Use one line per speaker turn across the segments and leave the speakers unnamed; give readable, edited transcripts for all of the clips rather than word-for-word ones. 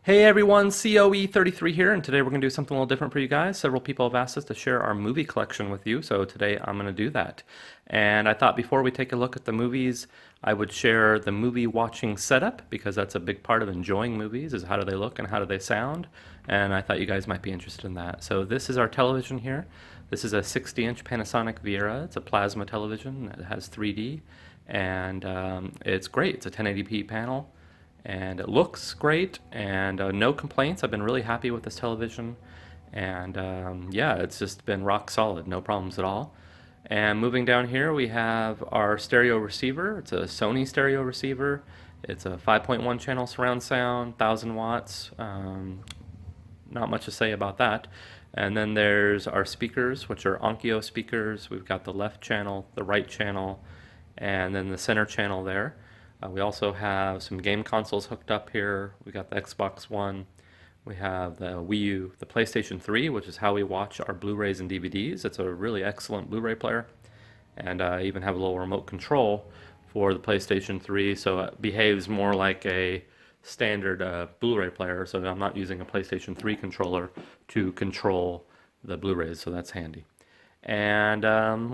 Hey everyone, COE33 here, and today we're going to do something a little different for you guys. Several people have asked us to share our movie collection with you, so today I'm going to do that. And I thought before we take a look at the movies, I would share the movie watching setup, because that's a big part of enjoying movies, is how do they look and how do they sound. And I thought you guys might be interested in that. So this is our television here. This is a 60-inch Panasonic Viera. It's a plasma television. It has 3D, and it's great. It's a 1080p panel. And it looks great, and no complaints. I've been really happy with this television, and yeah, it's just been rock solid, no problems at all. And moving down here, we have our stereo receiver. It's a Sony stereo receiver. It's a 5.1 channel surround sound, 1000 watts. Not much to say about that. And then there's our speakers, which are Onkyo speakers. We've got the left channel, the right channel, and then the center channel there. We also have some game consoles hooked up here. We got the Xbox One. We have the Wii U, the PlayStation 3, which is how we watch our Blu-rays and DVDs. It's a really excellent Blu-ray player. And I even have a little remote control for the PlayStation 3, so it behaves more like a standard Blu-ray player, so I'm not using a PlayStation 3 controller to control the Blu-rays, so that's handy. And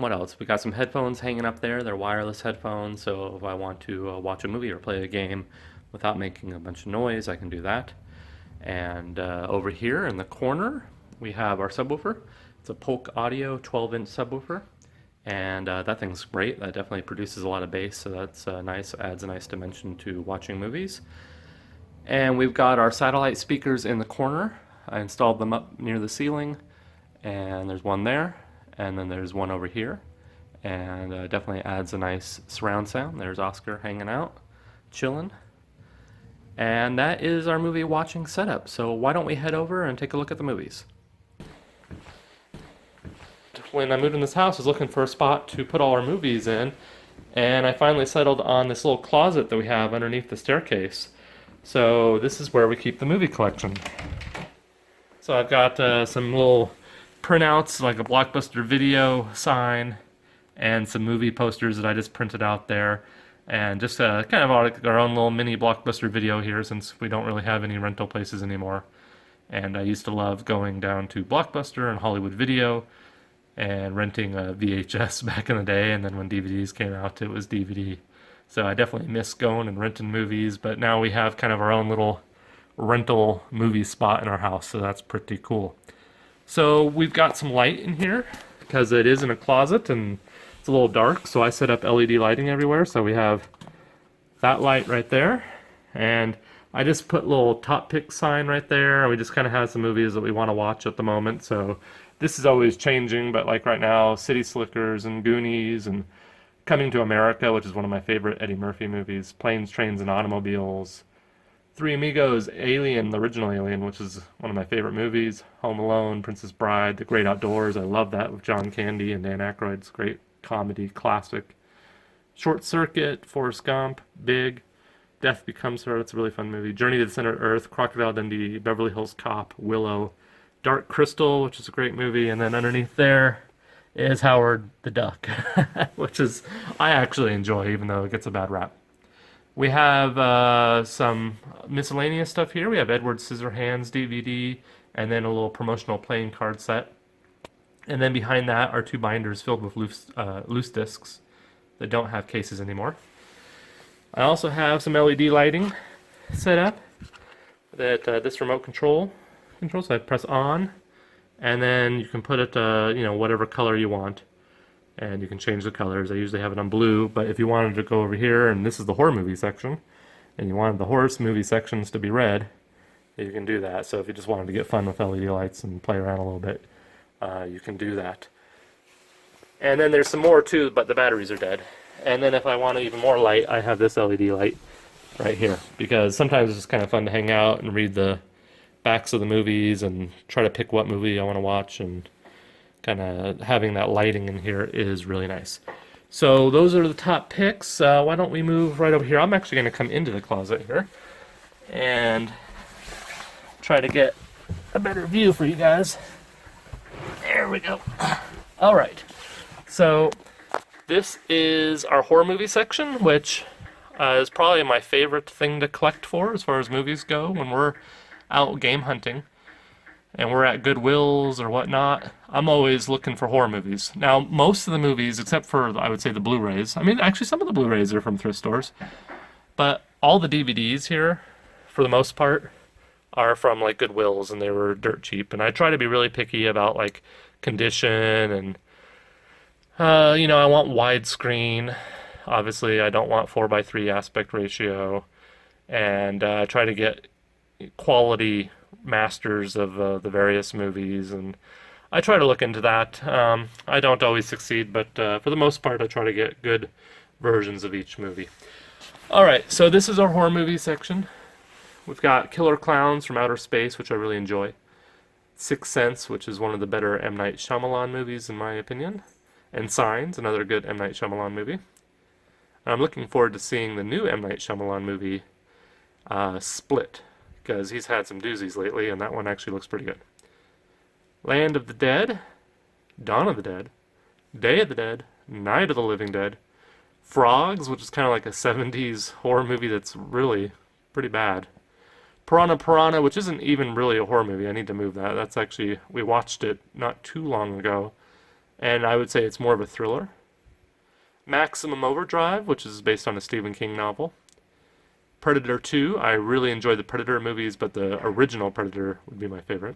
what else? We got some headphones hanging up there. They're wireless headphones, so if I want to watch a movie or play a game without making a bunch of noise, I can do that. And over here in the corner, we have our subwoofer. It's a Polk Audio 12-inch subwoofer, and that thing's great. That definitely produces a lot of bass, so that's nice. Adds a nice dimension to watching movies. And we've got our satellite speakers in the corner. I installed them up near the ceiling, and there's one there. And then there's one over here, and definitely adds a nice surround sound. There's Oscar hanging out, chilling. And that is our movie watching setup. So why don't we head over and take a look at the movies? When I moved in this house, I was looking for a spot to put all our movies in, and I finally settled on this little closet that we have underneath the staircase. So this is where we keep the movie collection. So I've got some little printouts, like a Blockbuster Video sign and some movie posters that I just printed out there, and just kind of our own little mini Blockbuster Video here, since we don't really have any rental places anymore. And I used to love going down to Blockbuster and Hollywood Video and renting a VHS back in the day, and then when DVDs came out, it was DVD. So I definitely miss going and renting movies, but now we have kind of our own little rental movie spot in our house, so that's pretty cool. So we've got some light in here because it is in a closet and it's a little dark, so I set up LED lighting everywhere. So we have that light right there, and I just put a little top pick sign right there. We just kind of have some movies that we want to watch at the moment, so this is always changing, but like right now, City Slickers and Goonies and Coming to America, which is one of my favorite Eddie Murphy movies, Planes, Trains, and Automobiles, Three Amigos, Alien, the original Alien, which is one of my favorite movies, Home Alone, Princess Bride, The Great Outdoors, I love that, with John Candy and Dan Aykroyd. It's a great comedy classic. Short Circuit, Forrest Gump, Big, Death Becomes Her, that's a really fun movie, Journey to the Center of Earth, Crocodile Dundee, Beverly Hills Cop, Willow, Dark Crystal, which is a great movie, and then underneath there is Howard the Duck, which is, I actually enjoy, even though it gets a bad rap. We have some miscellaneous stuff here. We have Edward Scissorhands DVD, and then a little promotional playing card set. And then behind that are two binders filled with loose discs that don't have cases anymore. I also have some LED lighting set up that this remote control controls. So I press on, and then you can put it whatever color you want. And you can change the colors. I usually have it on blue, but if you wanted to go over here, and this is the horror movie section, and you wanted the horror movie sections to be red, you can do that. So if you just wanted to get fun with LED lights and play around a little bit, you can do that. And then there's some more too, but the batteries are dead. And then if I want even more light, I have this LED light right here, because sometimes it's just kind of fun to hang out and read the backs of the movies and try to pick what movie I want to watch, and kind of having that lighting in here is really nice. So those are the top picks. Why don't we move right over here? I'm actually going to come into the closet here and try to get a better view for you guys. There we go. All right. So this is our horror movie section, which is probably my favorite thing to collect for as far as movies go. When we're out game hunting and we're at Goodwills or whatnot, I'm always looking for horror movies. Now, most of the movies, except for I would say the Blu-rays, I mean, actually, some of the Blu-rays are from thrift stores, but all the DVDs here, for the most part, are from like Goodwills, and they were dirt cheap. And I try to be really picky about like condition and I want widescreen. Obviously, I don't want 4:3 aspect ratio, and I try to get quality masters of the various movies, and I try to look into that. I don't always succeed, but for the most part, I try to get good versions of each movie. All right, so this is our horror movie section. We've got Killer Clowns from Outer Space, which I really enjoy. Sixth Sense, which is one of the better M. Night Shyamalan movies, in my opinion. And Signs, another good M. Night Shyamalan movie. And I'm looking forward to seeing the new M. Night Shyamalan movie, Split, because he's had some doozies lately, and that one actually looks pretty good. Land of the Dead, Dawn of the Dead, Day of the Dead, Night of the Living Dead, Frogs, which is kind of like a 70s horror movie that's really pretty bad. Piranha Piranha, which isn't even really a horror movie. I need to move that. That's actually, we watched it not too long ago, and I would say it's more of a thriller. Maximum Overdrive, which is based on a Stephen King novel. Predator 2, I really enjoy the Predator movies, but the original Predator would be my favorite.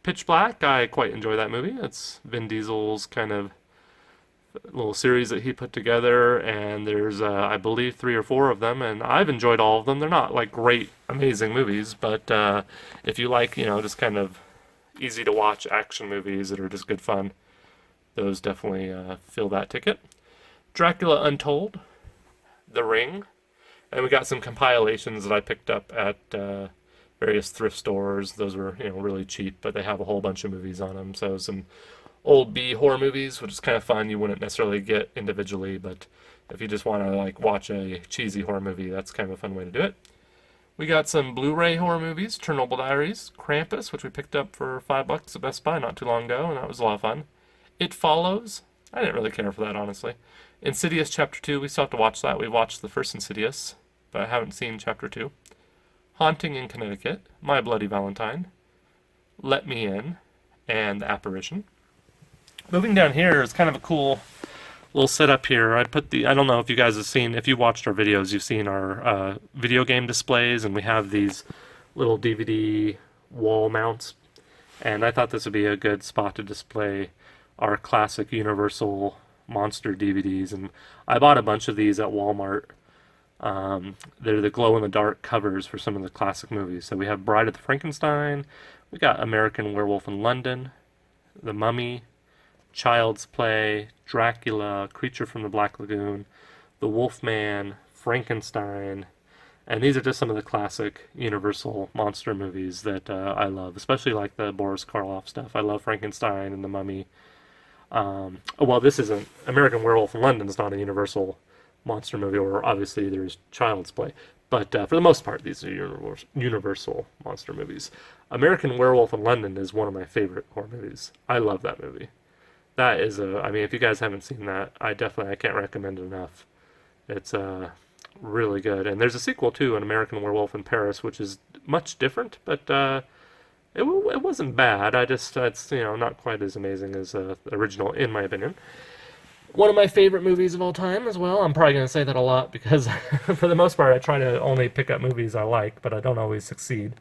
Pitch Black, I quite enjoy that movie. It's Vin Diesel's kind of little series that he put together, and there's I believe 3 or 4 of them, and I've enjoyed all of them. They're not like great amazing movies, but if you like just kind of easy to watch action movies that are just good fun, those definitely fill that ticket. Dracula Untold, The Ring, and we got some compilations that I picked up at various thrift stores. Those were really cheap, but they have a whole bunch of movies on them, so some old B horror movies, which is kind of fun. You wouldn't necessarily get individually, but if you just want to like watch a cheesy horror movie, that's kind of a fun way to do it. We got some Blu-ray horror movies: Chernobyl Diaries, Krampus, which we picked up for $5 at Best Buy not too long ago, and that was a lot of fun. It Follows. I didn't really care for that, honestly. Insidious Chapter 2, we still have to watch that. We watched the first Insidious, but I haven't seen Chapter 2. Haunting in Connecticut, My Bloody Valentine, Let Me In, and The Apparition. Moving down here is kind of a cool little setup here. I don't know if you guys have seen, if you watched our videos, you've seen our video game displays, and we have these little DVD wall mounts. And I thought this would be a good spot to display our classic Universal Monster DVDs. And I bought a bunch of these at Walmart. They're the glow-in-the-dark covers for some of the classic movies. So we have Bride of the Frankenstein, we got American Werewolf in London, The Mummy, Child's Play, Dracula, Creature from the Black Lagoon, The Wolfman, Frankenstein, and these are just some of the classic Universal monster movies that I love, especially like the Boris Karloff stuff. I love Frankenstein and The Mummy. Well, this isn't, American Werewolf in London is not a Universal monster movie, or obviously there's Child's Play, but for the most part, these are Universal monster movies. American Werewolf in London is one of my favorite horror movies. I love that movie. That is I mean, if you guys haven't seen that, I can't recommend it enough. It's really good. And there's a sequel too, An American Werewolf in Paris, which is much different, but it wasn't bad. It's not quite as amazing as the original, in my opinion. One of my favorite movies of all time as well. I'm probably going to say that a lot because for the most part I try to only pick up movies I like, but I don't always succeed.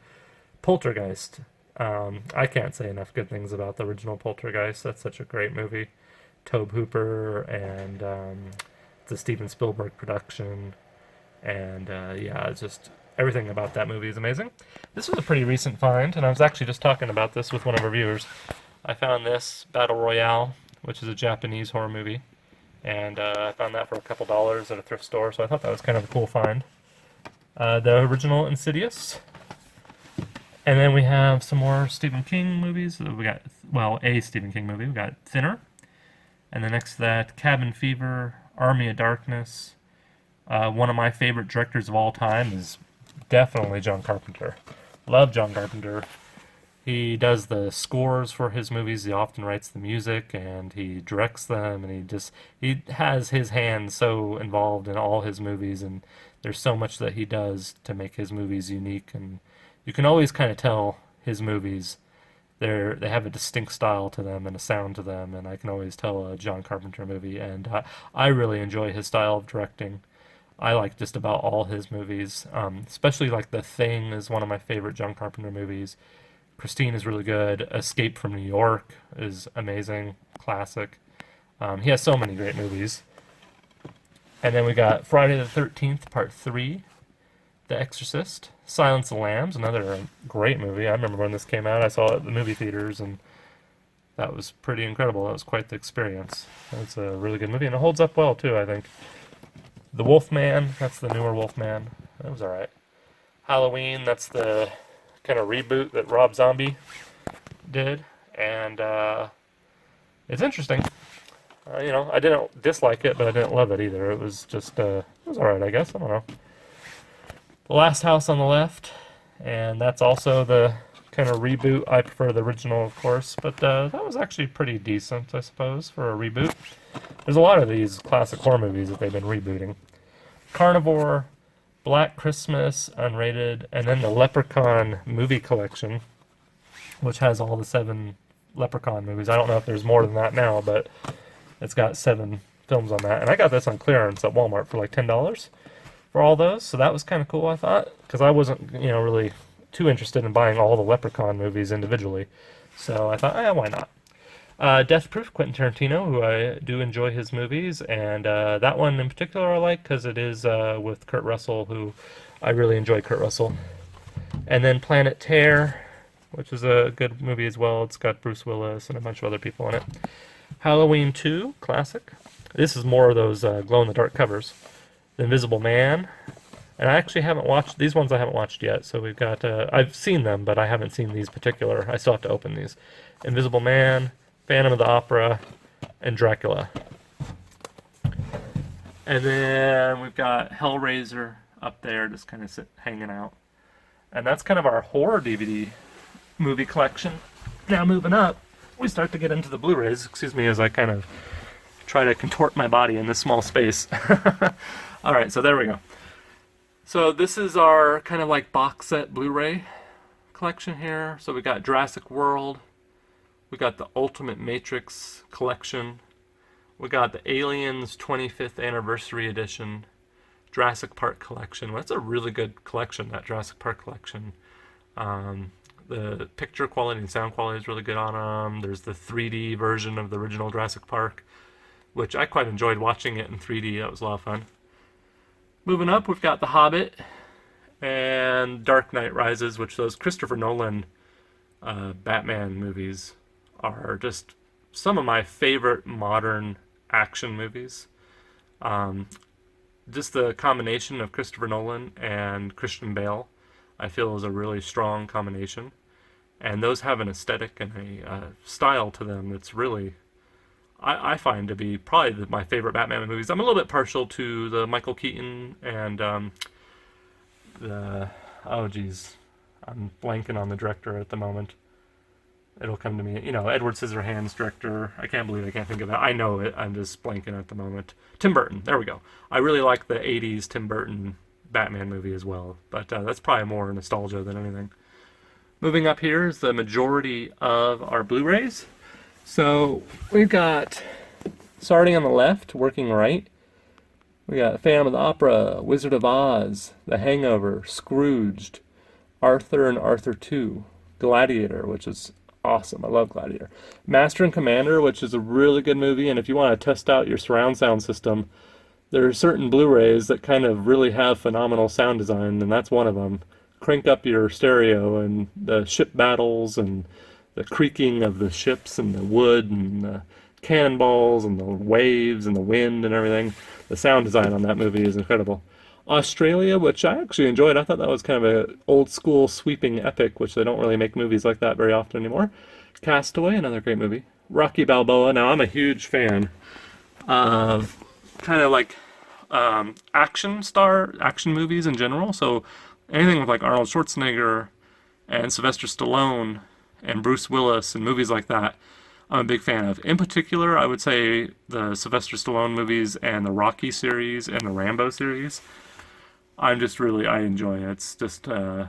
Poltergeist. I can't say enough good things about the original Poltergeist. That's such a great movie. Tobe Hooper, and it's a Steven Spielberg production. And it's just everything about that movie is amazing. This was a pretty recent find, and I was actually just talking about this with one of our viewers. I found this, Battle Royale, which is a Japanese horror movie. And I found that for a couple dollars at a thrift store, so I thought that was kind of a cool find. The original Insidious. And then we have some more Stephen King movies. We got, a Stephen King movie. We got Thinner. And then next to that, Cabin Fever, Army of Darkness. One of my favorite directors of all time is definitely John Carpenter. Love John Carpenter. He does the scores for his movies. He often writes the music, and he directs them, and he has his hand so involved in all his movies, and there's so much that he does to make his movies unique, and you can always kind of tell his movies. They have a distinct style to them and a sound to them, and I can always tell a John Carpenter movie. And I really enjoy his style of directing. I like just about all his movies, especially like The Thing is one of my favorite John Carpenter movies. Christine is really good. Escape from New York is amazing, classic. He has so many great movies. And then we got Friday the 13th, Part 3, The Exorcist, Silence of the Lambs, another great movie. I remember when this came out, I saw it at the movie theaters, and that was pretty incredible. That was quite the experience. It's a really good movie, and it holds up well, too, I think. The Wolfman, that's the newer Wolfman. That was alright. Halloween, that's the kind of reboot that Rob Zombie did, and it's interesting. I didn't dislike it, but I didn't love it either. It was just, it was alright, I guess. I don't know. The Last House on the Left, and that's also the kind of reboot. I prefer the original, of course, but that was actually pretty decent, I suppose, for a reboot. There's a lot of these classic horror movies that they've been rebooting. Carnivore, Black Christmas, unrated, and then the Leprechaun movie collection, which has all the 7 Leprechaun movies. I don't know if there's more than that now, but it's got 7 films on that. And I got this on clearance at Walmart for like $10 for all those, so that was kind of cool, I thought, because I wasn't, really too interested in buying all the Leprechaun movies individually. So I thought, why not? Death Proof, Quentin Tarantino, who I do enjoy his movies, and that one in particular I like because it is with Kurt Russell, who I really enjoy Kurt Russell. And then Planet Terror, which is a good movie as well. It's got Bruce Willis and a bunch of other people in it. Halloween 2, classic. This is more of those glow-in-the-dark covers. The Invisible Man. And I actually haven't watched, these ones I haven't watched yet, so we've got, I've seen them, but I haven't seen these particular. I still have to open these. Invisible Man, Phantom of the Opera, and Dracula. And then we've got Hellraiser up there, just kind of hanging out. And that's kind of our horror DVD movie collection. Now moving up, we start to get into the Blu-rays. Excuse me as I kind of try to contort my body in this small space. Alright, so there we go. So this is our kind of like box set Blu-ray collection here. So we got Jurassic World. We got the Ultimate Matrix collection. We got the Aliens 25th Anniversary Edition. Jurassic Park collection. Well, that's a really good collection, that Jurassic Park collection. The picture quality and sound quality is really good on them. There's the 3D version of the original Jurassic Park, which I quite enjoyed watching it in 3D. That was a lot of fun. Moving up, we've got The Hobbit and Dark Knight Rises, which those Christopher Nolan Batman movies are just some of my favorite modern action movies. Just the combination of Christopher Nolan and Christian Bale, I feel, is a really strong combination. And those have an aesthetic and a style to them that's really, I find to be probably my favorite Batman movies. I'm a little bit partial to the Michael Keaton and I'm blanking on the director at the moment. It'll come to me. Edward Scissorhands director. I can't believe I can't think of that. I know it. I'm just blanking at the moment. Tim Burton. There we go. I really like the 80s Tim Burton Batman movie as well. But that's probably more nostalgia than anything. Moving up here is the majority of our Blu-rays. So we've got, starting on the left, working right, we got Phantom of the Opera, Wizard of Oz, The Hangover, Scrooged, Arthur and Arthur 2, Gladiator, which is awesome. I love Gladiator. Master and Commander, which is a really good movie, and if you want to test out your surround sound system, there are certain Blu-rays that kind of really have phenomenal sound design, and that's one of them. Crank up your stereo, and the ship battles, and the creaking of the ships, and the wood, and the cannonballs, and the waves, and the wind, and everything. The sound design on that movie is incredible. Australia, which I actually enjoyed. I thought that was kind of an old-school sweeping epic, which they don't really make movies like that very often anymore. Castaway, another great movie. Rocky Balboa. Now, I'm a huge fan of kind of like action movies in general. So anything with like Arnold Schwarzenegger and Sylvester Stallone and Bruce Willis and movies like that, I'm a big fan of. In particular, I would say the Sylvester Stallone movies and the Rocky series and the Rambo series I'm just really, I enjoy it. It's just, I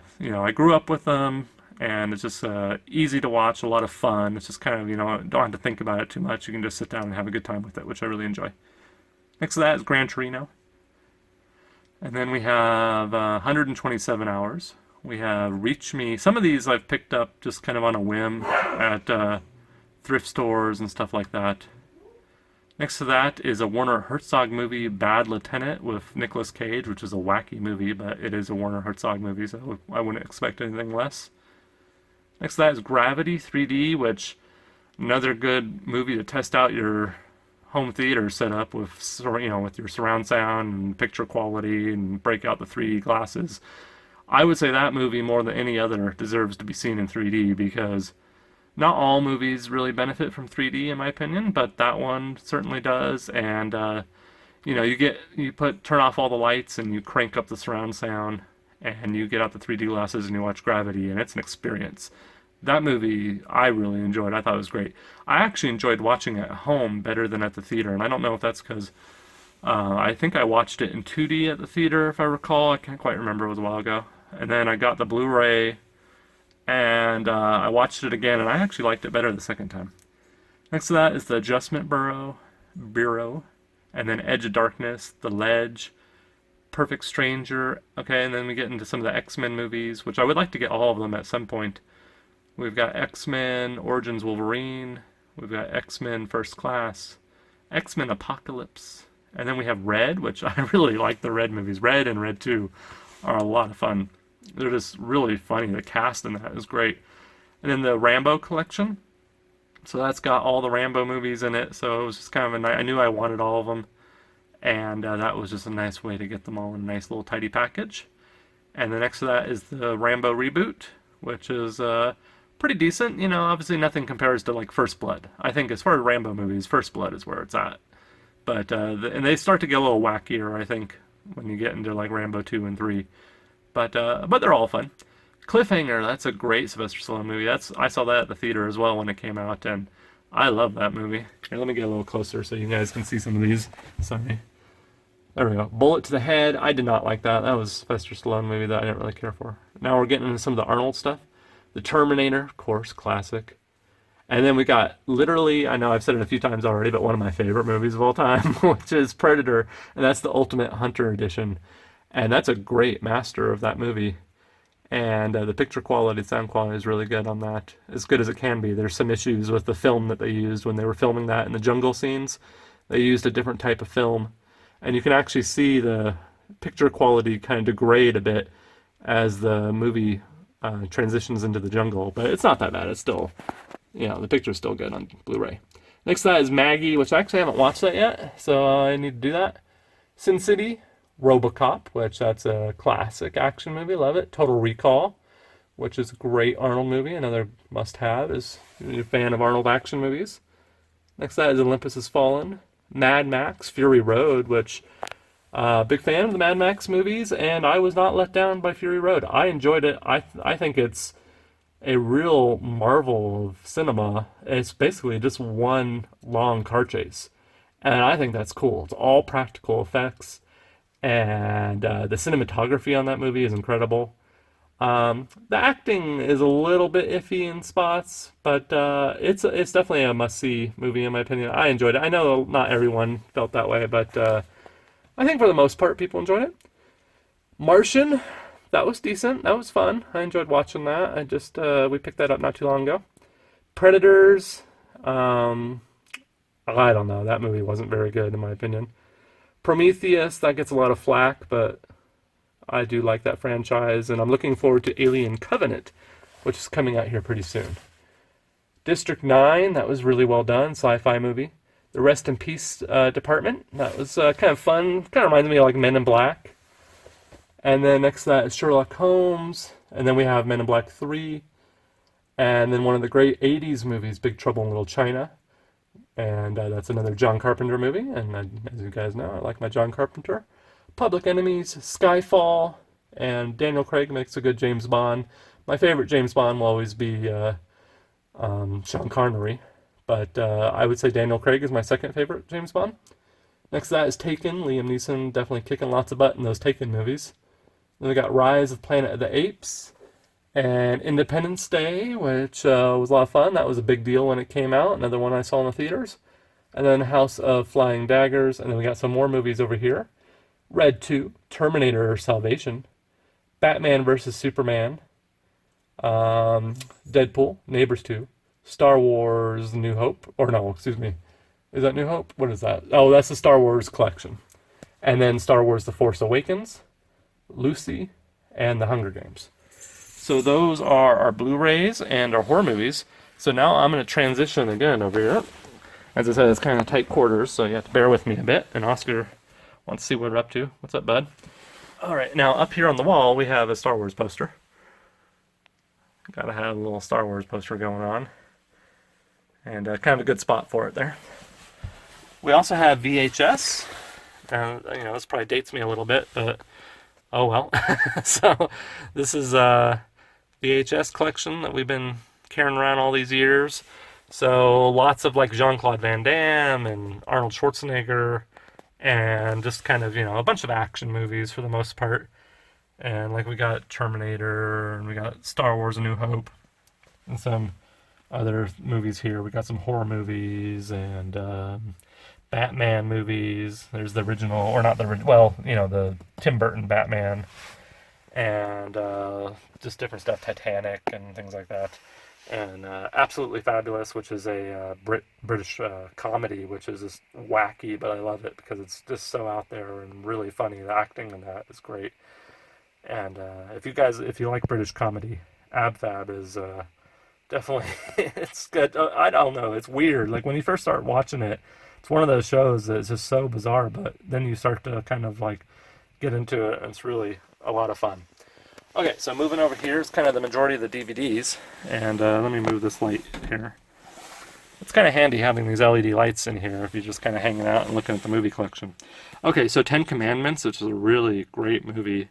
grew up with them, and it's just easy to watch, a lot of fun. It's just kind of, don't have to think about it too much. You can just sit down and have a good time with it, which I really enjoy. Next to that is Gran Torino. And then we have 127 Hours. We have Reach Me. Some of these I've picked up just kind of on a whim at thrift stores and stuff like that. Next to that is a Werner Herzog movie, Bad Lieutenant, with Nicolas Cage, which is a wacky movie, but it is a Werner Herzog movie, so I wouldn't expect anything less. Next to that is Gravity 3D, which another good movie to test out your home theater setup with, with your surround sound and picture quality and break out the 3D glasses. I would say that movie more than any other deserves to be seen in 3D because not all movies really benefit from 3D in my opinion, but that one certainly does. And turn off all the lights and you crank up the surround sound and you get out the 3D glasses and you watch Gravity, and it's an experience. That movie I really enjoyed. I thought it was great. I actually enjoyed watching it at home better than at the theater, and I don't know if that's because I think I watched it in 2D at the theater, if I recall. I can't quite remember. It was a while ago. And then I got the Blu-ray, and I watched it again, and I actually liked it better the second time. Next to that is the Adjustment Bureau, and then Edge of Darkness, The Ledge, Perfect Stranger. Okay, and then we get into some of the X-Men movies, which I would like to get all of them at some point. We've got X-Men Origins Wolverine. We've got X-Men First Class. X-Men Apocalypse. And then we have Red, which I really like the Red movies. Red and Red 2 are a lot of fun. They're just really funny. The cast in that is great. And then the Rambo collection. So that's got all the Rambo movies in it. So it was just kind of I knew I wanted all of them. And that was just a nice way to get them all in a nice little tidy package. And the next to that is the Rambo reboot, which is pretty decent. Obviously nothing compares to like First Blood. I think as far as Rambo movies, First Blood is where it's at. But and they start to get a little wackier, I think, when you get into like Rambo 2 and 3. But they're all fun. Cliffhanger, that's a great Sylvester Stallone movie. I saw that at the theater as well when it came out, and I love that movie. Here, let me get a little closer so you guys can see some of these. Sorry. There we go. Bullet to the Head. I did not like that. That was a Sylvester Stallone movie that I didn't really care for. Now we're getting into some of the Arnold stuff. The Terminator, of course, classic. And then we got literally, I know I've said it a few times already, but one of my favorite movies of all time, which is Predator, and that's the Ultimate Hunter edition. And that's a great master of that movie. And the picture quality, sound quality is really good on that, as good as it can be. There's some issues with the film that they used when they were filming that in the jungle scenes. They used a different type of film, and you can actually see the picture quality kind of degrade a bit as the movie transitions into the jungle, but it's not that bad. It's still, the picture's still good on Blu-ray. Next to that is Maggie, which I actually haven't watched that yet, so I need to do that. Sin City, RoboCop, which that's a classic action movie, love it. Total Recall, which is a great Arnold movie, another must-have if you're a fan of Arnold action movies. Next to that is Olympus Has Fallen. Mad Max, Fury Road, which big fan of the Mad Max movies, and I was not let down by Fury Road. I enjoyed it. I think it's a real marvel of cinema. It's basically just one long car chase, and I think that's cool. It's all practical effects, and the cinematography on that movie is incredible. The acting is a little bit iffy in spots, but it's definitely a must-see movie in my opinion. I enjoyed it. I know not everyone felt that way, but I think for the most part people enjoyed it. Martian, that was decent. That was fun. I enjoyed watching that. We picked that up not too long ago. Predators, I don't know. That movie wasn't very good in my opinion. Prometheus, that gets a lot of flack, but I do like that franchise, and I'm looking forward to Alien Covenant, which is coming out here pretty soon. District 9, that was really well done, sci-fi movie. The Rest in Peace Department, that was kind of fun, kind of reminds me of like Men in Black. And then next to that is Sherlock Holmes, and then we have Men in Black 3, and then one of the great 80s movies, Big Trouble in Little China. And that's another John Carpenter movie, and as you guys know, I like my John Carpenter. Public Enemies, Skyfall, and Daniel Craig makes a good James Bond. My favorite James Bond will always be Sean Connery, but I would say Daniel Craig is my second favorite James Bond. Next to that is Taken. Liam Neeson definitely kicking lots of butt in those Taken movies. Then we got Rise of Planet of the Apes and Independence Day, which was a lot of fun. That was a big deal when it came out. Another one I saw in the theaters. And then House of Flying Daggers. And then we got some more movies over here. Red 2, Terminator Salvation, Batman vs. Superman, Deadpool, Neighbors 2, Star Wars New Hope. Or no, excuse me. Is that New Hope? What is that? Oh, that's the Star Wars collection. And then Star Wars The Force Awakens, Lucy, and The Hunger Games. So those are our Blu-rays and our horror movies. So now I'm going to transition again over here. As I said, it's kind of tight quarters, so you have to bear with me a bit. And Oscar wants to see what we're up to. What's up, bud? All right, now up here on the wall, we have a Star Wars poster. Gotta have a little Star Wars poster going on. And kind of a good spot for it there. We also have VHS. This probably dates me a little bit, but oh well. So this is a VHS collection that we've been carrying around all these years. So lots of like Jean-Claude Van Damme and Arnold Schwarzenegger, and just kind of, a bunch of action movies for the most part. And like we got Terminator, and we got Star Wars A New Hope, and some other movies here. We got some horror movies and Batman movies. There's the original, or not the original, well, the Tim Burton Batman, and just different stuff, Titanic and things like that. And Absolutely Fabulous, which is a British comedy, which is just wacky, but I love it because it's just so out there and really funny. The acting in that is great. And if you like British comedy, Ab Fab is definitely, it's good. I don't know, it's weird. Like when you first start watching it, it's one of those shows that's just so bizarre, but then you start to kind of like get into it, and it's really a lot of fun. Okay, so moving over here is kind of the majority of the DVDs, and let me move this light here. It's kind of handy having these LED lights in here if you're just kind of hanging out and looking at the movie collection. Okay, so Ten Commandments, which is a really great movie.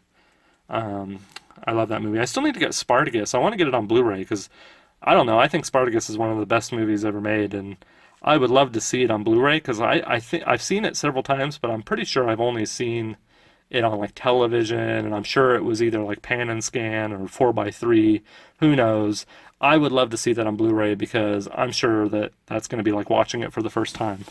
I love that movie. I still need to get Spartacus. I want to get it on Blu-ray because, I don't know, I think Spartacus is one of the best movies ever made, and I would love to see it on Blu-ray because I think I've seen it several times, but I'm pretty sure I've only seen it on like television, and I'm sure it was either like pan and scan or 4x3, who knows. I would love to see that on Blu-ray because I'm sure that that's going to be like watching it for the first time.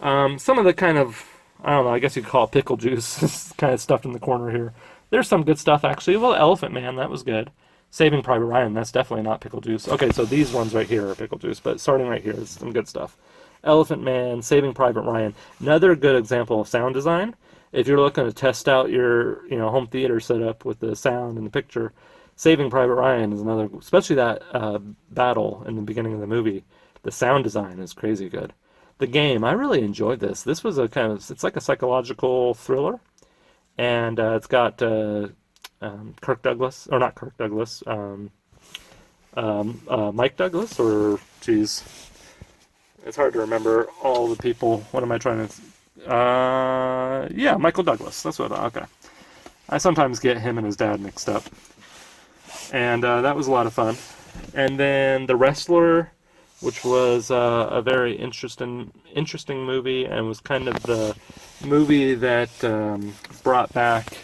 Some of the kind of, I don't know, I guess you could call it pickle juice kind of stuff in the corner here. There's some good stuff actually. Well, Elephant Man, that was good. Saving Private Ryan, that's definitely not pickle juice. Okay, so these ones right here are pickle juice, but starting right here is some good stuff. Elephant Man, Saving Private Ryan, another good example of sound design. If you're looking to test out your, home theater setup with the sound and the picture, Saving Private Ryan is another, especially that battle in the beginning of the movie. The sound design is crazy good. The Game, I really enjoyed this. This was it's like a psychological thriller, and it's got Kirk Douglas, or not Kirk Douglas, Mike Douglas, or geez, it's hard to remember all the people. What am I trying to? Yeah, Michael Douglas. That's what. Okay, I sometimes get him and his dad mixed up, and that was a lot of fun. And then The Wrestler, which was a very interesting movie, and was kind of the movie that brought back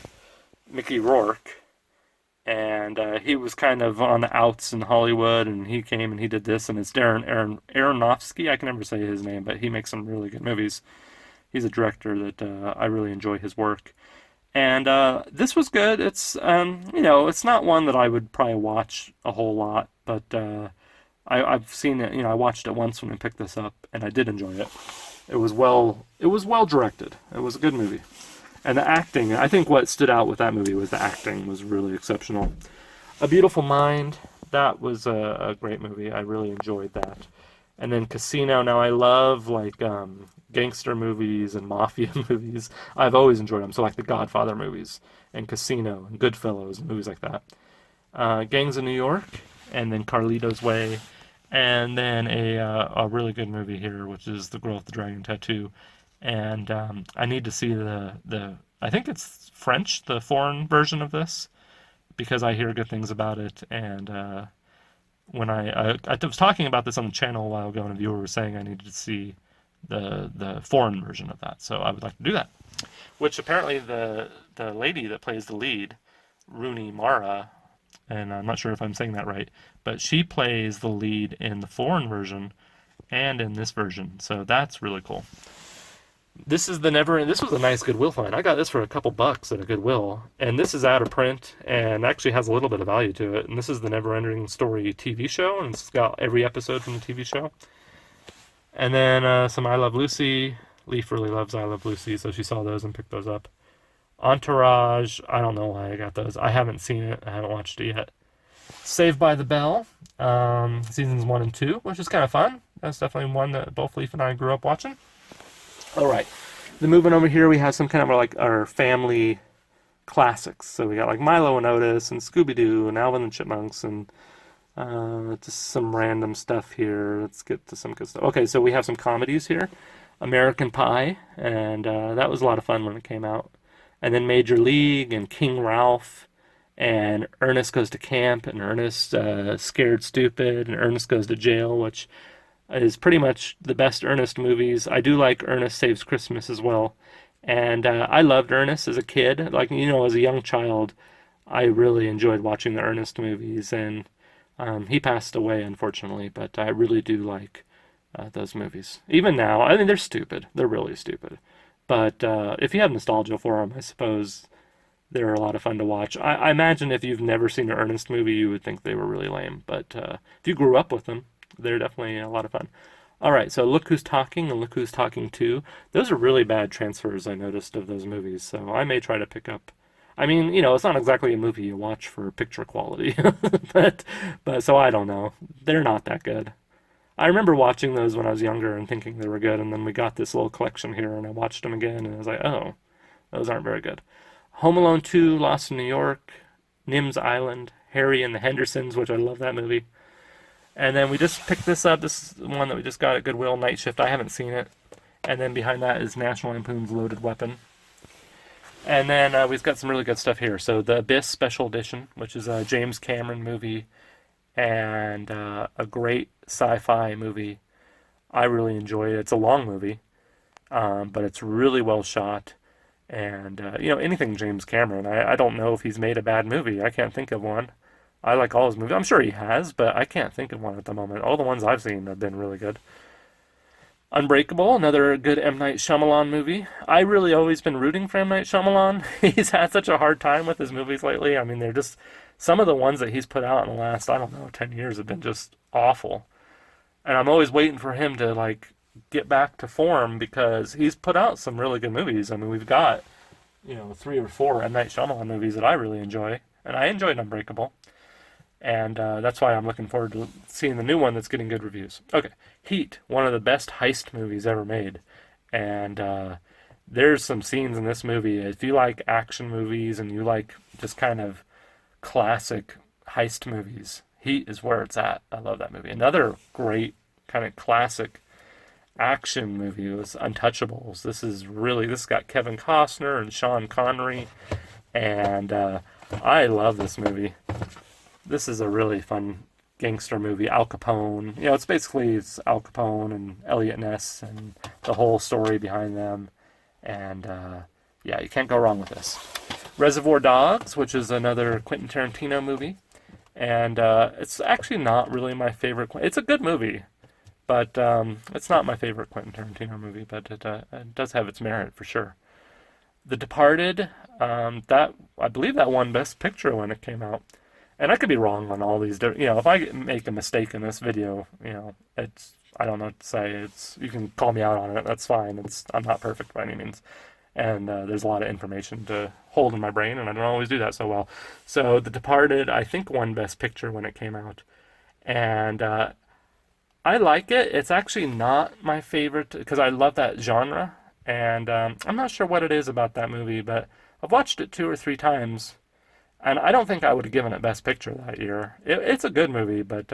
Mickey Rourke. And he was kind of on the outs in Hollywood, and he came and he did this, and it's Darren Aronofsky. I can never say his name, but he makes some really good movies. He's a director that I really enjoy his work. And this was good. It's, it's not one that I would probably watch a whole lot, but I've seen it, I watched it once when I picked this up, and I did enjoy it. It was well directed. It was a good movie. And the acting, I think what stood out with that movie was the acting was really exceptional. A Beautiful Mind, that was a great movie. I really enjoyed that. And then Casino. Now I love like gangster movies and mafia movies. I've always enjoyed them. So like the Godfather movies and Casino and Goodfellas and movies like that. Gangs of New York, and then Carlito's Way, and then a really good movie here, which is The Girl with the Dragon Tattoo. And I need to see the I think it's French, the foreign version of this, because I hear good things about it. And when I was talking about this on the channel a while ago, and a viewer was saying I needed to see the foreign version of that, so I would like to do that. Which apparently the lady that plays the lead Rooney Mara, and I'm not sure if I'm saying that right, but she plays the lead in the foreign version and in this version, so that's really cool. This is the Never. This was a nice Goodwill find. I got this for a couple bucks at a Goodwill, and this is out of print and actually has a little bit of value to it. And this is the Never Ending Story TV show, and it's got every episode from the TV show. And then some I Love Lucy. Leaf really loves I Love Lucy, so she saw those and picked those up. Entourage. I don't know why I got those. I haven't seen it. I haven't watched it yet. Saved by the Bell, seasons 1 and 2, which is kind of fun. That's definitely one that both Leaf and I grew up watching. All right, then moving over here, we have some kind of like our family classics. So we got like Milo and Otis and Scooby-Doo and Alvin and Chipmunks and just some random stuff here. Let's get to some good stuff. Okay, so we have some comedies here. American Pie, and that was a lot of fun when it came out. And then Major League and King Ralph and Ernest Goes to Camp and Ernest Scared Stupid and Ernest Goes to Jail, which is pretty much the best Ernest movies. I do like Ernest Saves Christmas as well. And I loved Ernest as a kid. Like, as a young child, I really enjoyed watching the Ernest movies. And he passed away, unfortunately, but I really do like those movies. Even now, I mean, they're stupid. They're really stupid. But if you have nostalgia for them, I suppose they're a lot of fun to watch. I imagine if you've never seen an Ernest movie, you would think they were really lame. But if you grew up with them, they're definitely a lot of fun. All right, so Look Who's Talking and Look Who's Talking 2. Those are really bad transfers, I noticed, of those movies. So I may try to pick up. I mean, it's not exactly a movie you watch for picture quality. but so I don't know. They're not that good. I remember watching those when I was younger and thinking they were good, and then we got this little collection here, and I watched them again, and I was like, oh, those aren't very good. Home Alone 2, Lost in New York, Nim's Island, Harry and the Hendersons, which I love that movie. And then we just picked this up. This is one that we just got at Goodwill, Night Shift. I haven't seen it. And then behind that is National Lampoon's Loaded Weapon. And then we've got some really good stuff here. So The Abyss Special Edition, which is a James Cameron movie and a great sci-fi movie. I really enjoy it. It's a long movie, but it's really well shot. And, anything James Cameron, I don't know if he's made a bad movie. I can't think of one. I like all his movies. I'm sure he has, but I can't think of one at the moment. All the ones I've seen have been really good. Unbreakable, another good M. Night Shyamalan movie. I really always been rooting for M. Night Shyamalan. He's had such a hard time with his movies lately. I mean, they're just, some of the ones that he's put out in the last, 10 years have been just awful. And I'm always waiting for him to, get back to form because he's put out some really good movies. I mean, we've got, 3 or 4 M. Night Shyamalan movies that I really enjoy. And I enjoyed Unbreakable. And that's why I'm looking forward to seeing the new one that's getting good reviews. Okay, Heat, one of the best heist movies ever made. And there's some scenes in this movie. If you like action movies and you like just kind of classic heist movies, Heat is where it's at. I love that movie. Another great kind of classic action movie was Untouchables. This got Kevin Costner and Sean Connery. And I love this movie. This is a really fun gangster movie. Al Capone. It's Al Capone and Elliot Ness and the whole story behind them. And you can't go wrong with this. Reservoir Dogs, which is another Quentin Tarantino movie. And it's actually not really my favorite. It's a good movie, but it's not my favorite Quentin Tarantino movie. But it does have its merit for sure. The Departed. That I believe that won Best Picture when it came out. And I could be wrong on all these different, if I make a mistake in this video, I don't know what to say. You can call me out on it. That's fine. I'm not perfect by any means. And there's a lot of information to hold in my brain, and I don't always do that so well. So The Departed, I think, won Best Picture when it came out. And I like it. It's actually not my favorite, because I love that genre. And I'm not sure what it is about that movie, but I've watched it 2 or 3 times. And I don't think I would have given it Best Picture that year. It's a good movie, but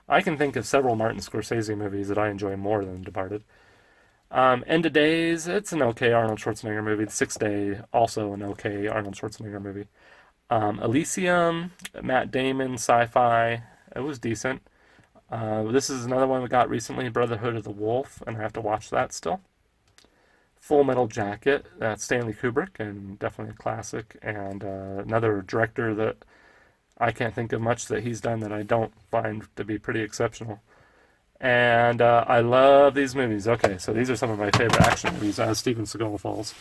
I can think of several Martin Scorsese movies that I enjoy more than Departed. End of Days, it's an okay Arnold Schwarzenegger movie. The Sixth Day, also an okay Arnold Schwarzenegger movie. Elysium, Matt Damon, sci-fi, it was decent. This is another one we got recently, Brotherhood of the Wolf, and I have to watch that still. Full Metal Jacket. That's Stanley Kubrick, and definitely a classic. And another director that I can't think of much that he's done that I don't find to be pretty exceptional. And I love these movies. Okay, so these are some of my favorite action movies as Steven Seagal falls.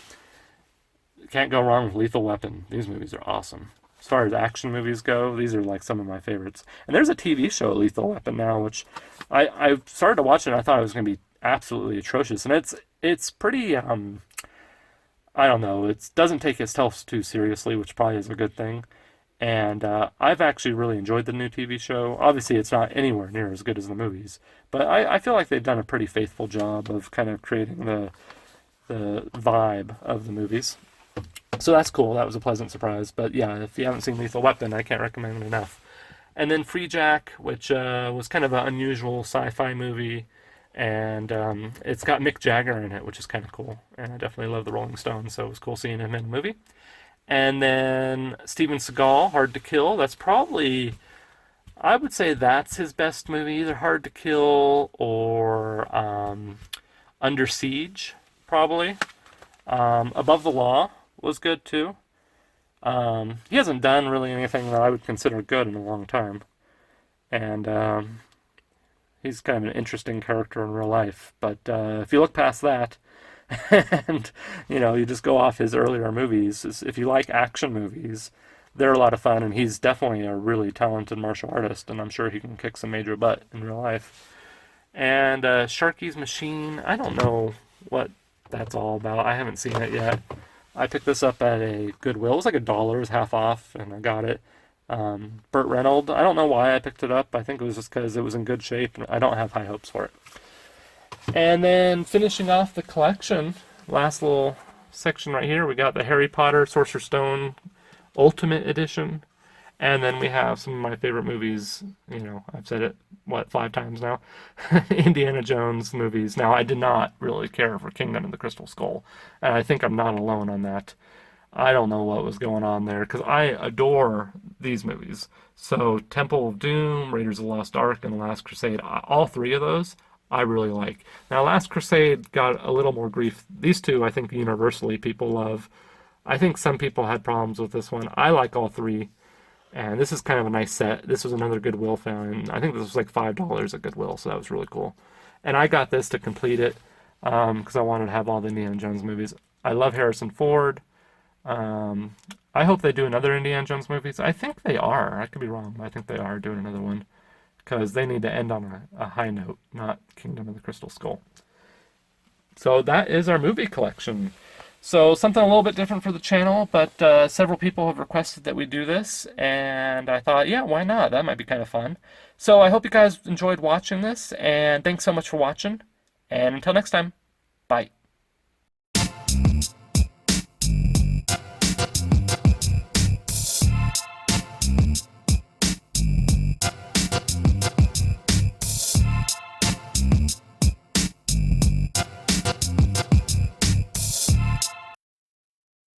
Can't go wrong with Lethal Weapon. These movies are awesome. As far as action movies go, these are like some of my favorites. And there's a TV show, Lethal Weapon, now, which I started to watch it and I thought it was going to be absolutely atrocious. And it's pretty, I don't know, it doesn't take itself too seriously, which probably is a good thing. And I've actually really enjoyed the new TV show. Obviously, it's not anywhere near as good as the movies, but I feel like they've done a pretty faithful job of kind of creating the vibe of the movies. So that's cool. That was a pleasant surprise. But yeah, if you haven't seen Lethal Weapon, I can't recommend it enough. And then Free Jack, which was kind of an unusual sci-fi movie, and it's got Mick Jagger in it, which is kind of cool. And I definitely love the Rolling Stones, so it was cool seeing him in a movie. And then Steven Seagal, Hard to Kill. That's probably, I would say that's his best movie, either Hard to Kill or Under Siege, probably. Above the Law was good too. He hasn't done really anything that I would consider good in a long time. And he's kind of an interesting character in real life. But if you look past that, and you just go off his earlier movies, if you like action movies, they're a lot of fun, and he's definitely a really talented martial artist, and I'm sure he can kick some major butt in real life. And Sharky's Machine, I don't know what that's all about. I haven't seen it yet. I picked this up at a Goodwill. It was like $1, it was half off, and I got it. Burt Reynolds, I don't know why I picked it up. I think it was just because it was in good shape, and I don't have high hopes for it. And then finishing off the collection, last little section right here, we got the Harry Potter Sorcerer's Stone Ultimate Edition. And then we have some of my favorite movies. I've said it, 5 times now? Indiana Jones movies. Now, I did not really care for Kingdom of the Crystal Skull. And I think I'm not alone on that. I don't know what was going on there, because I adore these movies. So, Temple of Doom, Raiders of the Lost Ark, and The Last Crusade, all 3 of those I really like. Now, Last Crusade got a little more grief. These 2, I think, universally people love. I think some people had problems with this one. I like all 3. And this is kind of a nice set. This was another Goodwill found. I think this was like $5 at Goodwill, so that was really cool. And I got this to complete it because I wanted to have all the Indiana Jones movies. I love Harrison Ford. I hope they do another Indiana Jones movies. I think they are. I could be wrong. I think they are doing another one, because they need to end on a high note, not Kingdom of the Crystal Skull. So that is our movie collection. So something a little bit different for the channel, but several people have requested that we do this, and I thought, yeah, why not? That might be kind of fun. So I hope you guys enjoyed watching this, and thanks so much for watching, and until next time, bye.